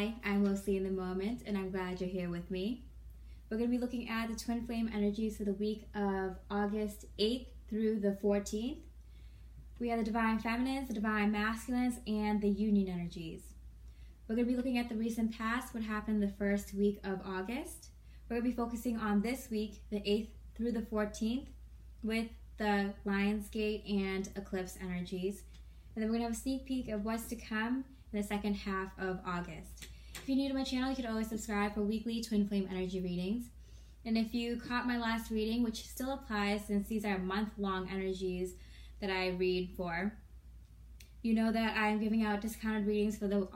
Hi, I'm Mostly in the Moment, and I'm glad you're here with me. We're going to be looking at the twin flame energies for the week of August 8th through the 14th. We have the divine feminines, the divine masculines, and the union energies. We're going to be looking at the recent past, what happened the first week of August. We're going to be focusing on this week, the 8th through the 14th, with the Lionsgate and eclipse energies. And then we're going to have a sneak peek of what's to come in the second half of August. If you're new to my channel, you can always subscribe for weekly twin flame energy readings. And if you caught my last reading, which still applies since these are month-long energies that I read for, you know that I'm giving out discounted readings for the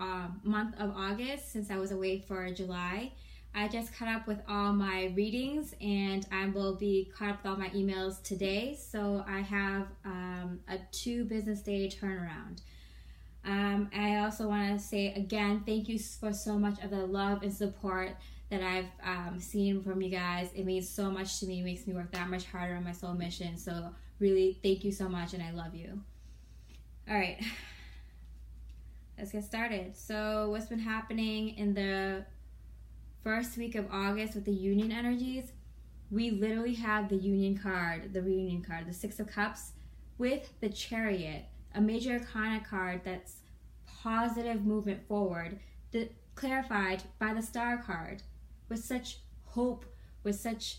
month of August since I was away for July. I just caught up with all my readings and I will be caught up with all my emails today. So I have a 2 business day turnaround. I also want to say again, thank you for so much of the love and support that I've seen from you guys. It means so much to me. It makes me work that much harder on my soul mission. So really, thank you so much and I love you. All right, let's get started. So what's been happening in the first week of August with the union energies? We literally have the union card, the reunion card, the 6 of Cups with the Chariot, a major arcana card that's positive movement forward, clarified by the Star card, with such hope, with such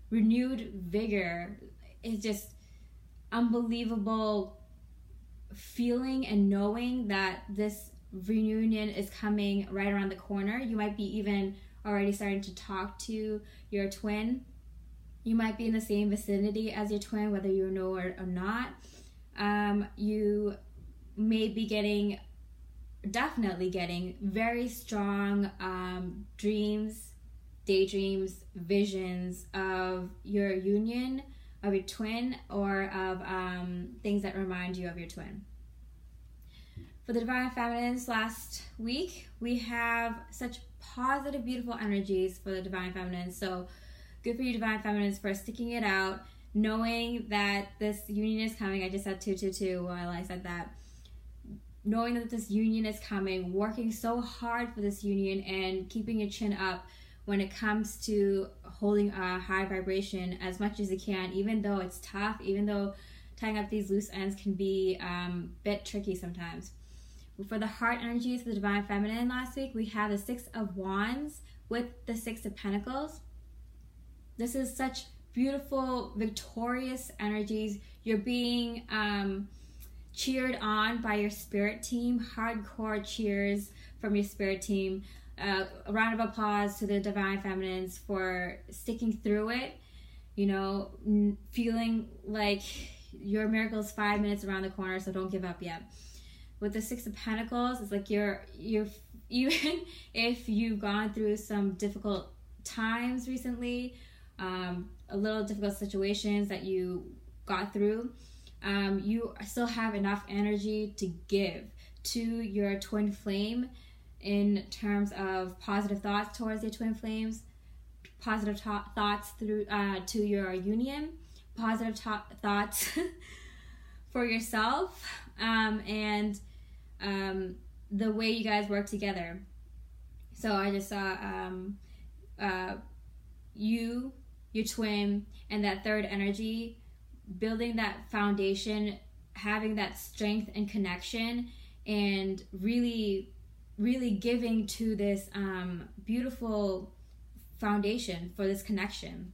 renewed vigor. It's just unbelievable feeling and knowing that this reunion is coming right around the corner. You might be even already starting to talk to your twin. You might be in the same vicinity as your twin, whether you know it or not. You may be definitely getting very strong dreams, daydreams, visions of your union, of your twin, or of things that remind you of your twin. For the divine feminines last week, we have such positive, beautiful energies for the divine feminines. So good for you, divine feminines, for sticking it out, knowing that this union is coming. I just said 222 while I said that. Knowing that this union is coming, working so hard for this union and keeping your chin up when it comes to holding a high vibration as much as you can, even though it's tough, even though tying up these loose ends can be a bit tricky sometimes. For the heart energies of the divine feminine last week, we have the 6 of Wands with the 6 of Pentacles. This is such beautiful, victorious energies. You're being cheered on by your spirit team, hardcore cheers from your spirit team. A round of applause to the divine feminines for sticking through it, you know, feeling like your miracle is 5 minutes around the corner, so don't give up yet. With the 6 of Pentacles, it's like you're even if you've gone through some difficult times recently, a little difficult situations that you got through, you still have enough energy to give to your twin flame in terms of positive thoughts towards your twin flames, positive thoughts through to your union, positive thoughts for yourself, and the way you guys work together. So I just saw you, your twin, and that third energy building that foundation, having that strength and connection, and really giving to this beautiful foundation for this connection.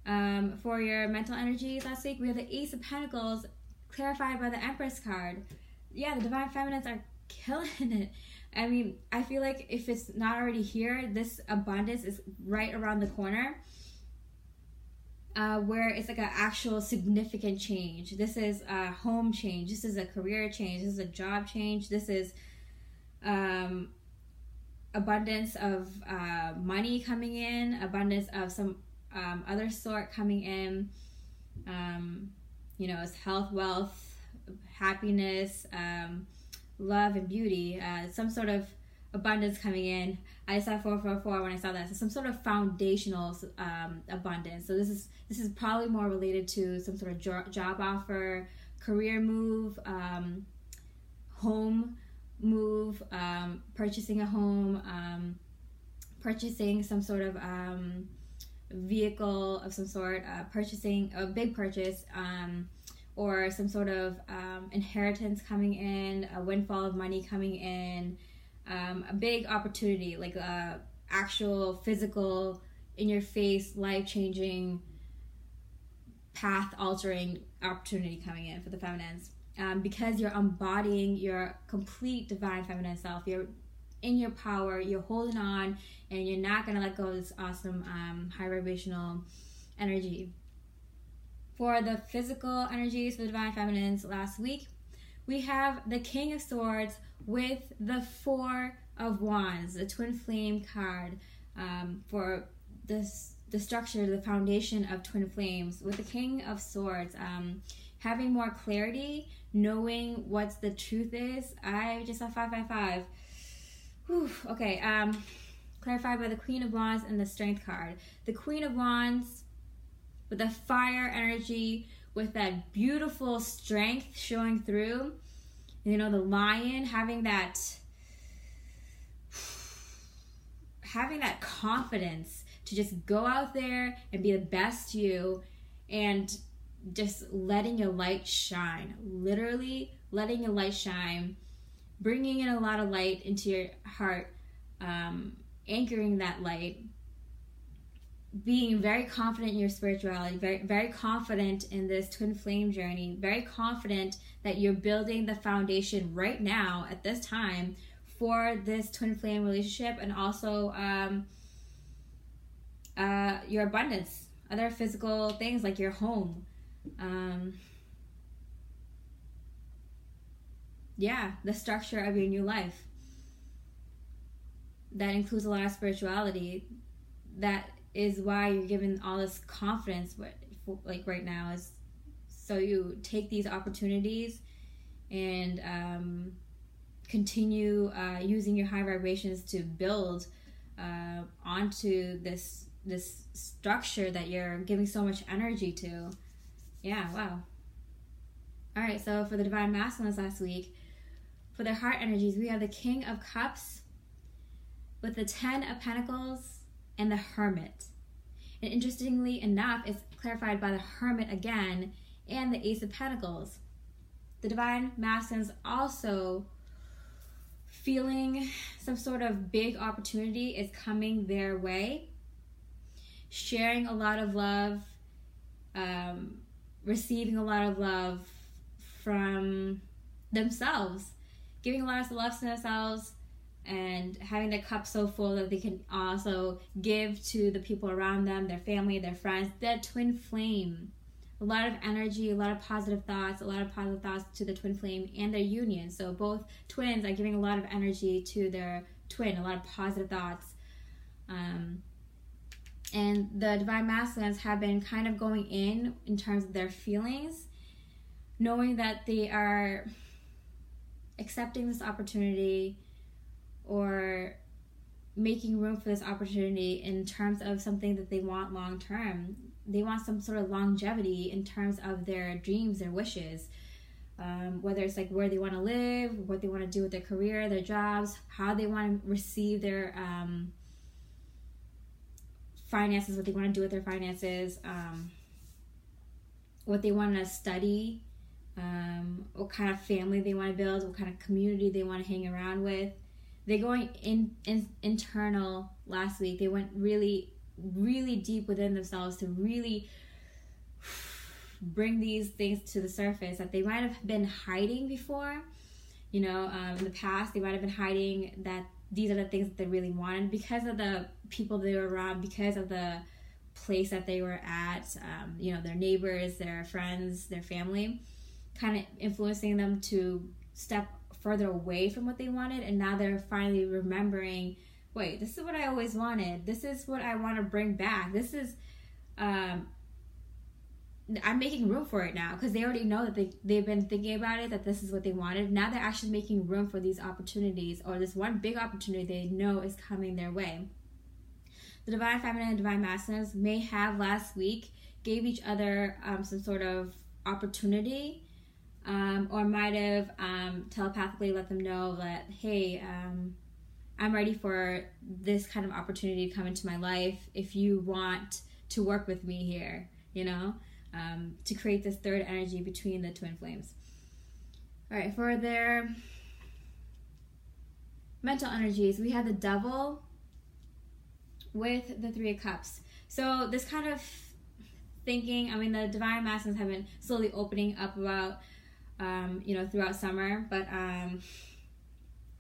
For your mental energies last week, we have the Ace of Pentacles clarified by the Empress card. Yeah, the divine feminines are killing it. I mean, I feel like if it's not already here, this abundance is right around the corner, where it's like an actual significant change. This is a home change. This is a career change. This is a job change. This is abundance of money coming in, abundance of some other sort coming in. You know, it's health, wealth, happiness, love, and beauty. Some sort of abundance coming in. I saw 444 when I saw that. So some sort of foundational abundance. So this is probably more related to some sort of job offer, career move, home, move, purchasing a home, purchasing some sort of vehicle of some sort, purchasing a big purchase, or some sort of inheritance coming in, a windfall of money coming in, a big opportunity, like a actual physical, in your face, life-changing, path-altering opportunity coming in for the feminines. Because you're embodying your complete divine feminine self. You're in your power, you're holding on, and you're not going to let go of this awesome high vibrational energy. For the physical energies for the divine feminines last week, we have the King of Swords with the Four of Wands, the twin flame card, for this, the structure, the foundation of twin flames. With the King of Swords, having more clarity, knowing what the truth is. I just saw 555. Whew, okay, clarified by the Queen of Wands and the Strength card. The Queen of Wands with the fire energy, with that beautiful strength showing through. You know, the lion having that confidence to just go out there and be the best you, and just letting your light shine, literally letting your light shine, bringing in a lot of light into your heart, anchoring that light, being very confident in your spirituality, very, very confident in this twin flame journey, very confident that you're building the foundation right now at this time for this twin flame relationship, and also your abundance, other physical things like your home. The structure of your new life. That includes a lot of spirituality. That is why you're given all this confidence, like right now, is so you take these opportunities and continue using your high vibrations to build onto this structure that you're giving so much energy to. Yeah, wow. All right, so for the Divine Masculines last week, for their heart energies, we have the King of Cups with the 10 of Pentacles and the Hermit. And interestingly enough, it's clarified by the Hermit again and the Ace of Pentacles. The Divine Masculines also feeling some sort of big opportunity is coming their way, sharing a lot of love, receiving a lot of love from themselves, giving a lot of love to themselves, and having their cup so full that they can also give to the people around them, their family, their friends. That twin flame, a lot of energy, a lot of positive thoughts, to the twin flame and their union. So both twins are giving a lot of energy to their twin, a lot of positive thoughts. And the Divine Masculines have been kind of going in terms of their feelings, knowing that they are accepting this opportunity or making room for this opportunity in terms of something that they want long term. They want some sort of longevity in terms of their dreams, their wishes, whether it's like where they want to live, what they want to do with their career, their jobs, how they want to receive their finances, what they want to do with their finances, what they want to study, what kind of family they want to build, what kind of community they want to hang around with. They're going internal last week. They went really, really deep within themselves to really bring these things to the surface that they might have been hiding before. You know, in the past, they might have been hiding that these are the things that they really wanted because of the people they were around, because of the place that they were at, you know, their neighbors, their friends, their family, kind of influencing them to step further away from what they wanted. And now they're finally remembering, wait, this is what I always wanted. This is what I want to bring back. This is, I'm making room for it now, because they already know that they've been thinking about it, that this is what they wanted. Now they're actually making room for these opportunities, or this one big opportunity they know is coming their way. The Divine Feminine and Divine Masculines may have last week gave each other some sort of opportunity or might have telepathically let them know that, hey, I'm ready for this kind of opportunity to come into my life if you want to work with me here, you know, to create this third energy between the twin flames. All right, for their mental energies, we have the Devil with the Three of Cups. So this kind of thinking, I mean, the divine masculines have been slowly opening up about, throughout summer, but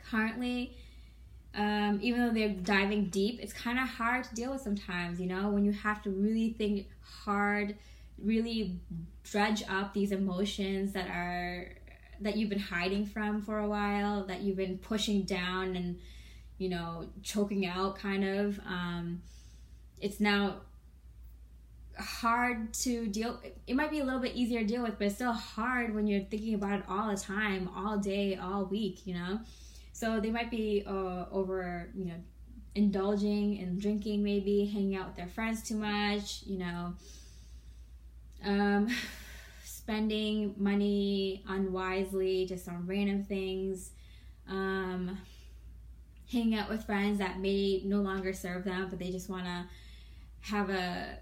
currently, even though they're diving deep, it's kind of hard to deal with sometimes, you know, when you have to really think hard, really dredge up these emotions that you've been hiding from for a while, that you've been pushing down and, you know, choking out kind of. It's now hard to deal. It might be a little bit easier to deal with, but it's still hard when you're thinking about it all the time, all day, all week, you know. So they might be over, you know, indulging in drinking, maybe hanging out with their friends too much, you know, spending money unwisely just on random things, hanging out with friends that may no longer serve them, but they just want to have a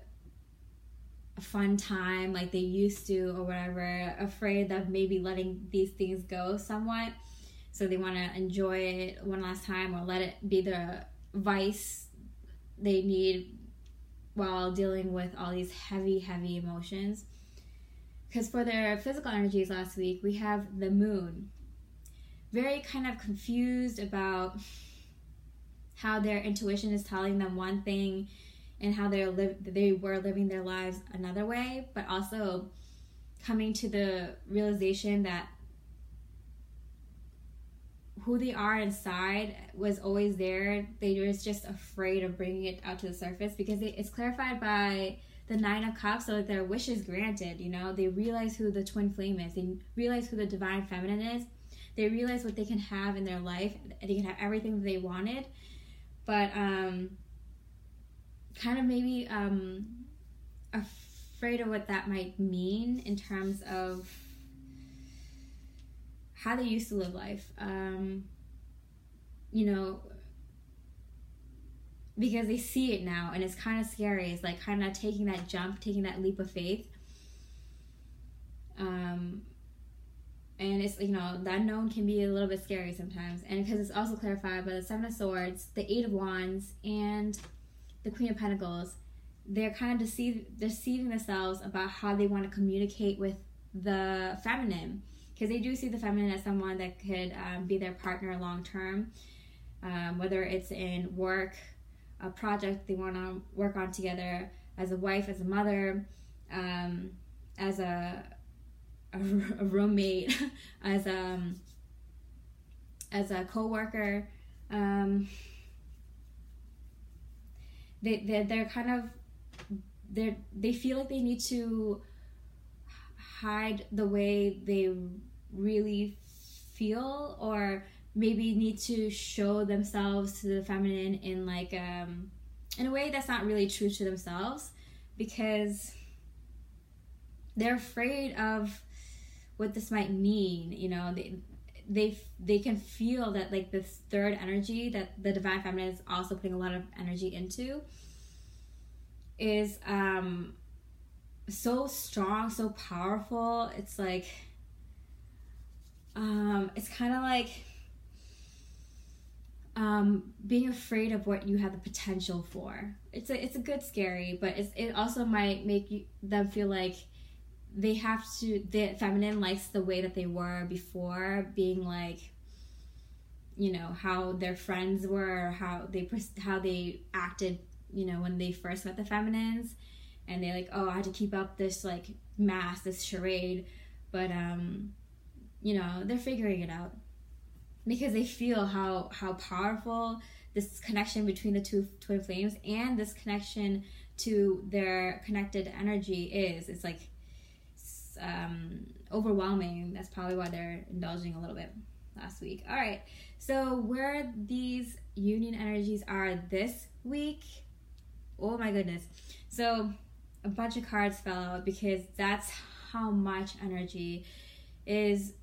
fun time like they used to or whatever, afraid of maybe letting these things go somewhat. So they want to enjoy it one last time or let it be the vice they need while dealing with all these heavy, heavy emotions. Because for their physical energies last week, we have the Moon. Very kind of confused about how their intuition is telling them one thing and how they were living their lives another way, but also coming to the realization that who they are inside was always there. They were just afraid of bringing it out to the surface because it's clarified by the Nine of Cups, so that their wish is granted, you know. They realize who the twin flame is. They realize who the divine feminine is. They realize what they can have in their life. They can have everything that they wanted, but kind of maybe afraid of what that might mean in terms of how they used to live life, you know, because they see it now and it's kind of scary. It's like kind of taking that jump, taking that leap of faith. And it's, you know, the unknown can be a little bit scary sometimes. And because it's also clarified by the Seven of Swords, the Eight of Wands, and the Queen of Pentacles, they're kind of deceiving themselves about how they want to communicate with the feminine. Because they do see the feminine as someone that could be their partner long term, whether it's in work, a project they want to work on together, as a wife, as a mother, as a roommate, as a co-worker. They're kind of they feel like they need to hide the way they really feel, or maybe need to show themselves to the feminine in like in a way that's not really true to themselves, because they're afraid of what this might mean. You know, they can feel that like this third energy that the divine feminine is also putting a lot of energy into is so strong, so powerful. It's like it's kind of like being afraid of what you have the potential for. It's a good scary, but it also might make them feel like they have to. The feminine likes the way that they were before, being like, you know, how their friends were, or how they acted, you know, when they first met the feminines, and they like, oh, I had to keep up this like mask, this charade, but you know, they're figuring it out because they feel how powerful this connection between the two twin flames and this connection to their connected energy is. It's like overwhelming. That's probably why they're indulging a little bit last week. All right, so where these union energies are this week, oh my goodness. So a bunch of cards fell out because that's how much energy is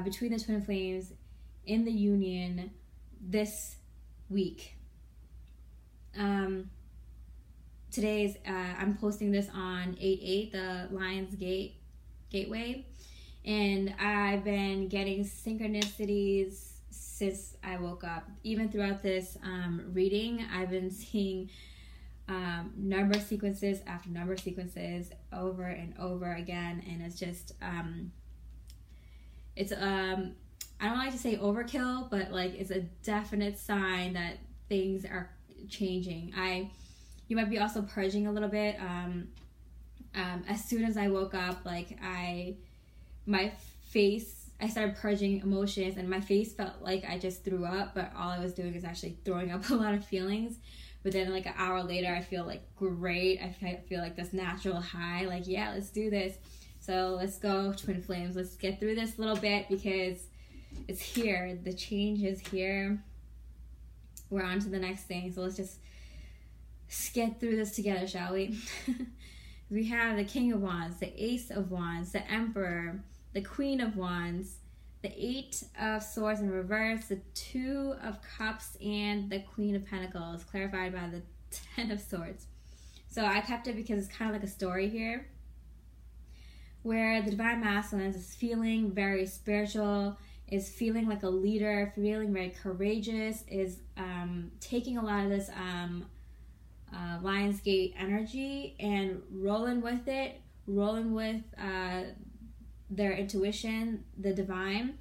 between the twin flames in the union this week. Today's I'm posting this on 8/8, the Lion's Gateway, and I've been getting synchronicities since I woke up. Even throughout this reading, I've been seeing number sequences after number sequences over and over again, and it's just it's I don't like to say overkill, but like it's a definite sign that things are changing. You might be also purging a little bit. As soon as I woke up, like I started purging emotions, and my face felt like I just threw up, but all I was doing is actually throwing up a lot of feelings. But then like an hour later, I feel like great. I feel like this natural high, like, yeah, let's do this. So let's go, twin flames. Let's get through this little bit because it's here. The change is here. We're on to the next thing. So let's just get through this together, shall we? We have the King of Wands, the Ace of Wands, the Emperor, the Queen of Wands, the 8 of Swords in reverse, the 2 of Cups, and the Queen of Pentacles, clarified by the 10 of Swords. So I kept it because it's kind of like a story here, where the Divine Masculine is feeling very spiritual, is feeling like a leader, feeling very courageous, is taking a lot of this Lionsgate energy and rolling with it, rolling with their intuition, the divine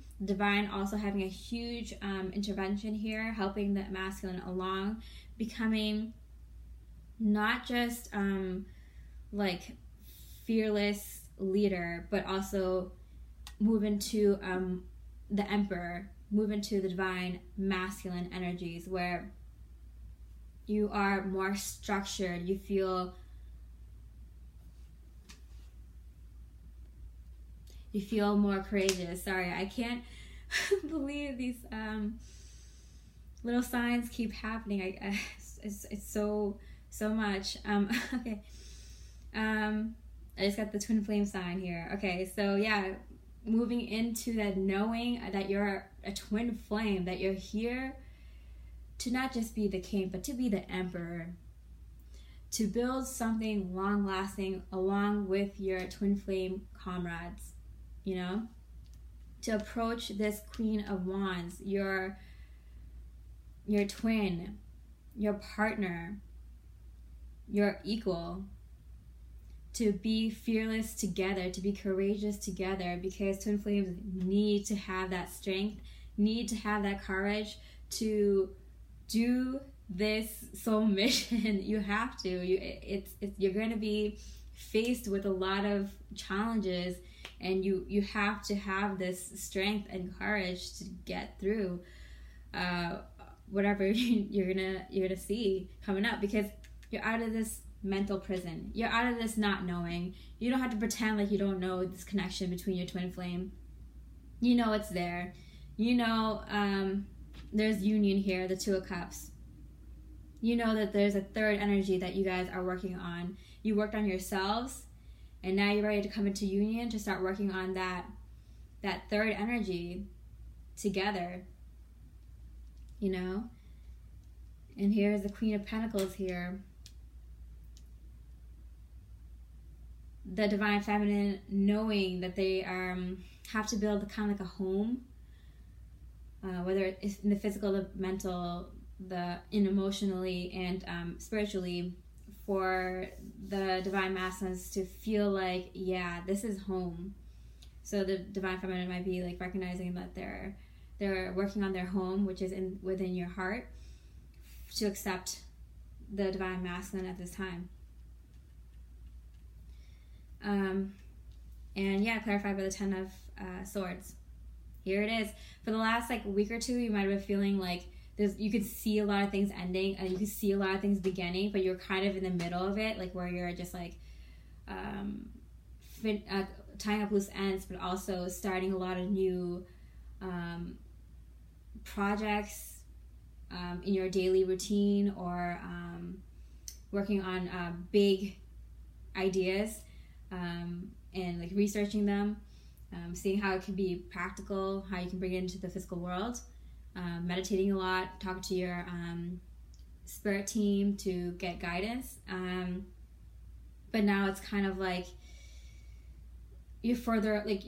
also having a huge intervention here, helping the masculine along, becoming not just like fearless leader, but also move into the Emperor, move into the divine masculine energies, where you are more structured, you feel more courageous. Sorry, I can't believe these little signs keep happening. It's so much. Okay. I just got the twin flame sign here. Okay, so yeah, moving into that knowing that you're a twin flame, that you're here to not just be the king, but to be the emperor, to build something long-lasting along with your twin flame comrades, you know, to approach this Queen of Wands, your twin, your partner, your equal, to be fearless together, to be courageous together, because twin flames need to have that strength, need to have that courage to do this soul mission. You have to. You're going to be faced with a lot of challenges, and you have to have this strength and courage to get through whatever you're gonna see coming up, because you're out of this mental prison. You're out of this not knowing. You don't have to pretend like you don't know this connection between your twin flame. You know it's there. You know there's union here, the 2 of Cups. You know that there's a third energy that you guys are working on. You worked on yourselves, and now you're ready to come into union to start working on that third energy together, you know? And here's the Queen of Pentacles here. The divine feminine knowing that they have to build kind of like a home, whether it's in the physical, the mental, emotionally, and spiritually, for the divine masculines to feel like, yeah, this is home. So the divine feminine might be like recognizing that they're working on their home, which is within your heart, to accept the divine masculine at this time. And yeah, clarified by the 10 of Swords. Here it is. For the last like week or two, you might have been feeling like you could see a lot of things ending, and you could see a lot of things beginning, but you're kind of in the middle of it, like where you're just like tying up loose ends, but also starting a lot of new projects in your daily routine, or working on big ideas and like researching them. seeing how it can be practical, how you can bring it into the physical world, meditating a lot, talking to your spirit team to get guidance. But now it's kind of like you're further, like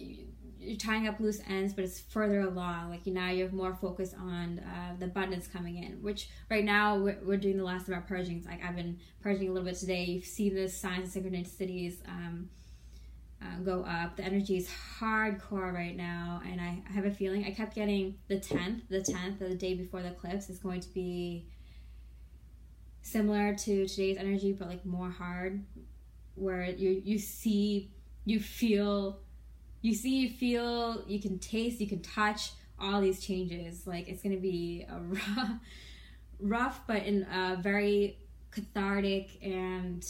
you're tying up loose ends, but it's further along. Like now you're more focused on the abundance coming in, which right now we're doing the last of our purgings. Like I've been purging a little bit today. You've seen the signs of synchronicities go up. The energy is hardcore right now, and I have a feeling, I kept getting the 10th, the day before the eclipse is going to be similar to today's energy, but like more hard, where you see, you feel, you can taste, you can touch all these changes. Like it's going to be a rough, but in a very cathartic and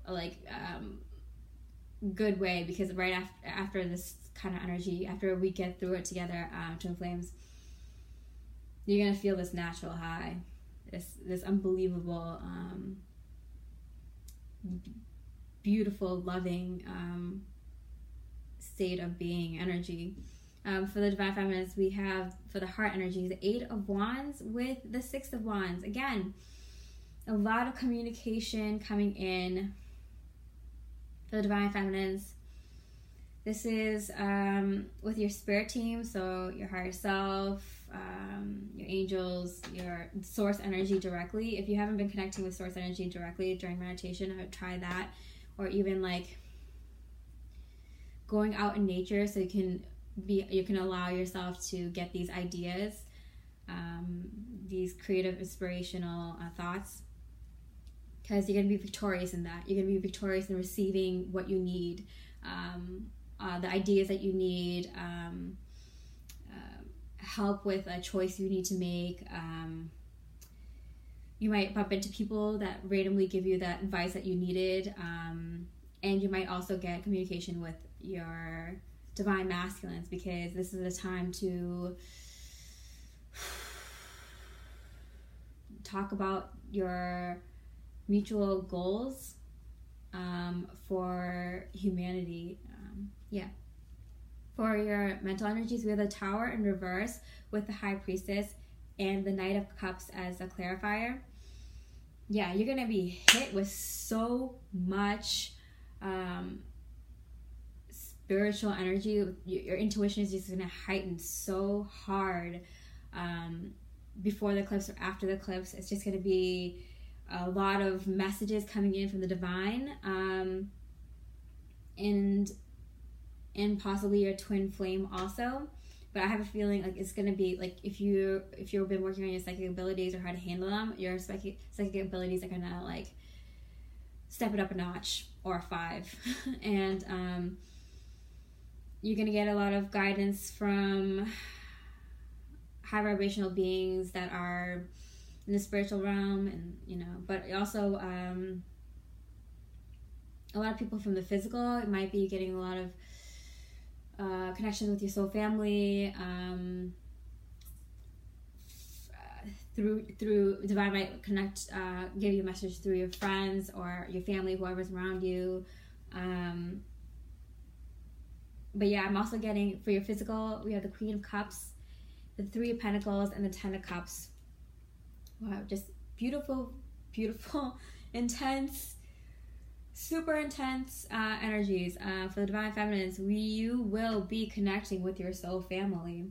like good way, because right after this kind of energy, after we get through it together, Twin Flames, you're going to feel this natural high, this unbelievable, beautiful, loving state of being energy. For the Divine Feminines, we have, for the heart energy, the 8 of Wands with the 6 of Wands. Again, a lot of communication coming in for the Divine Feminines. This is with your spirit team, so your higher self, your angels, your source energy directly. If you haven't been connecting with source energy directly during meditation, I would try that. Or even like going out in nature, so you can allow yourself to get these ideas, these creative, inspirational thoughts, because you're going to be victorious in that. You're going to be victorious in receiving what you need, the ideas that you need, help with a choice you need to make. You might bump into people that randomly give you that advice that you needed, and you might also get communication with your divine masculines, because this is the time to talk about your mutual goals for humanity. For your mental energies, we have the Tower in reverse with the High Priestess and the Knight of Cups as a clarifier. Yeah, you're gonna be hit with so much spiritual energy. Your intuition is just gonna heighten so hard before the eclipse or after the eclipse. It's just gonna be a lot of messages coming in from the divine, and possibly your twin flame also. But I have a feeling like it's gonna be like, if you've been working on your psychic abilities or how to handle them, your psychic abilities are gonna like step it up a notch or a 5. And you're gonna get a lot of guidance from high vibrational beings that are in the spiritual realm, and but also a lot of people from the physical. It might be getting a lot of connections with your soul family, through divine might connect, give you a message through your friends or your family, whoever's around you. But yeah, I'm also getting, for your physical, we have the Queen of Cups, the 3 of Pentacles, and the 10 of Cups. Wow, just beautiful, beautiful, intense, super intense energies. For the Divine Feminines, you will be connecting with your soul family.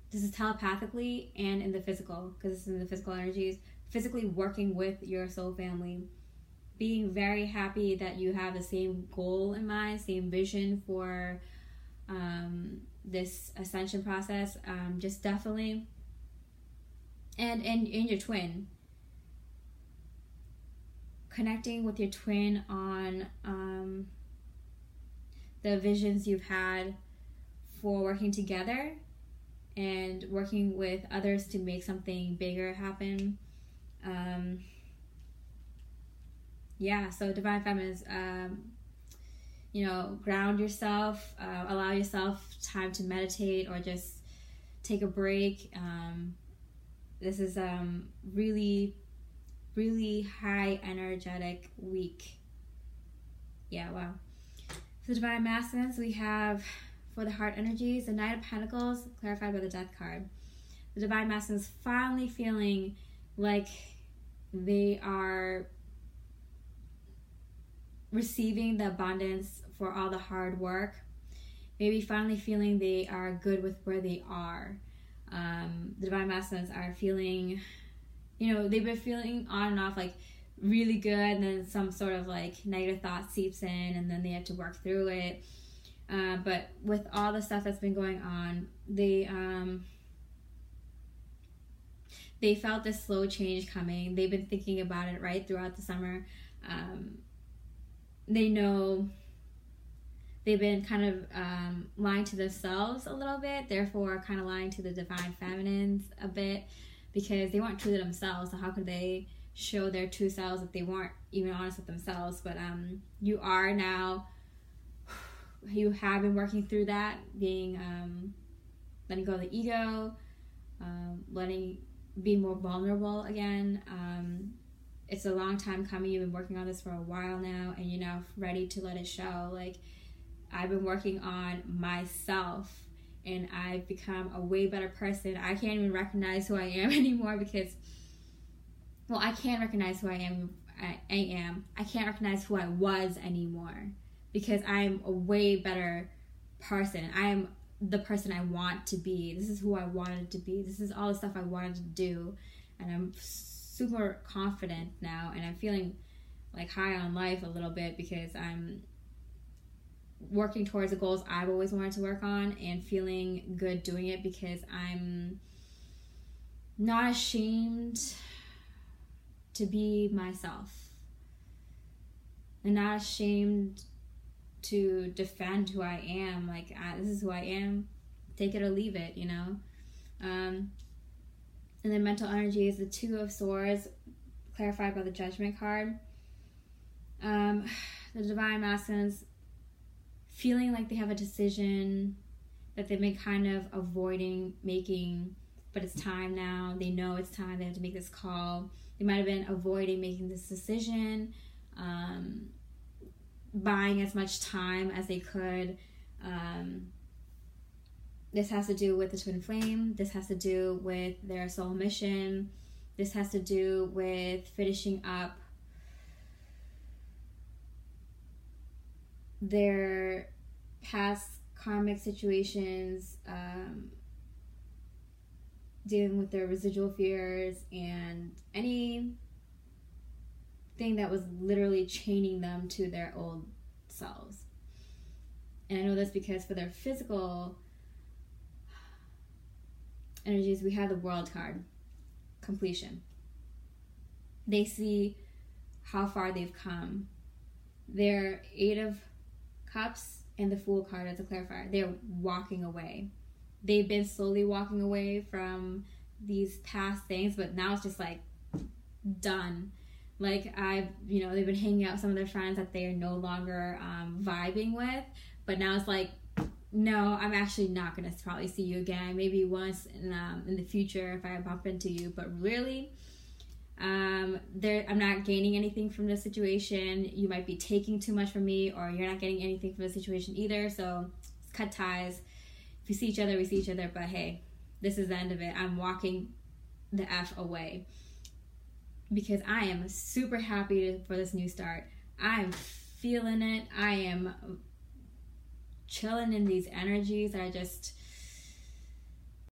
This is telepathically and in the physical, because it's in the physical energies. Physically working with your soul family. Being very happy that you have the same goal in mind, same vision for this ascension process. Just definitely. And your twin. Connecting with your twin on the visions you've had for working together and working with others to make something bigger happen. So Divine Feminines, ground yourself, allow yourself time to meditate or just take a break. This is really, really high energetic week. Yeah, wow. For the Divine Masculines, we have, for the heart energies, the Knight of Pentacles, clarified by the Death card. The Divine Masculines finally feeling like they are receiving the abundance for all the hard work. Maybe finally feeling they are good with where they are. The Divine Masculines are feeling, they've been feeling on and off like really good, and then some sort of like negative thought seeps in, and then they have to work through it. But with all the stuff that's been going on, they felt this slow change coming. They've been thinking about it right throughout the summer. They know they've been kind of lying to themselves a little bit, therefore kind of lying to the Divine Feminines a bit, because they weren't true to themselves. So how could they show their true selves if they weren't even honest with themselves? But you are now, you have been working through that, being letting go of the ego, being more vulnerable again. It's a long time coming. You've been working on this for a while now, and you're now ready to let it show. Like, I've been working on myself, and I've become a way better person. I can't even recognize who I am anymore because, well, I can recognize who I am. I can't recognize who I was anymore because I'm a way better person. I am the person I want to be. This is who I wanted to be. This is all the stuff I wanted to do, and I'm super confident now, and I'm feeling like high on life a little bit because I'm working towards the goals I've always wanted to work on and feeling good doing it because I'm not ashamed to be myself and not ashamed to defend who I am. Like, this is who I am, take it or leave it, And then mental energy is the Two of Swords, clarified by the Judgment card. The Divine Masculines feeling like they have a decision that they've been kind of avoiding making, but it's time now. They know it's time. They have to make this call. They might have been avoiding making this decision, buying as much time as they could. This has to do with the twin flame. This has to do with their soul mission. This has to do with finishing up their past karmic situations, dealing with their residual fears and anything that was literally chaining them to their old selves. And I know this because for their physical energies, we have the World card, completion. They see how far they've come. Their Eight of Cups and the Fool card as a clarifier, they're walking away. They've been slowly walking away from these past things, but now it's just like done. Like, they've been hanging out with some of their friends that they are no longer vibing with, but now it's like, no, I'm actually not going to probably see you again. Maybe once in the future if I bump into you, but really, I'm not gaining anything from this situation. You might be taking too much from me, or you're not getting anything from the situation either, so let's cut ties. If we see each other, we see each other, but hey, this is the end of it. I'm walking the F away because I am super happy for this new start. I'm feeling it. I am chilling in these energies. I just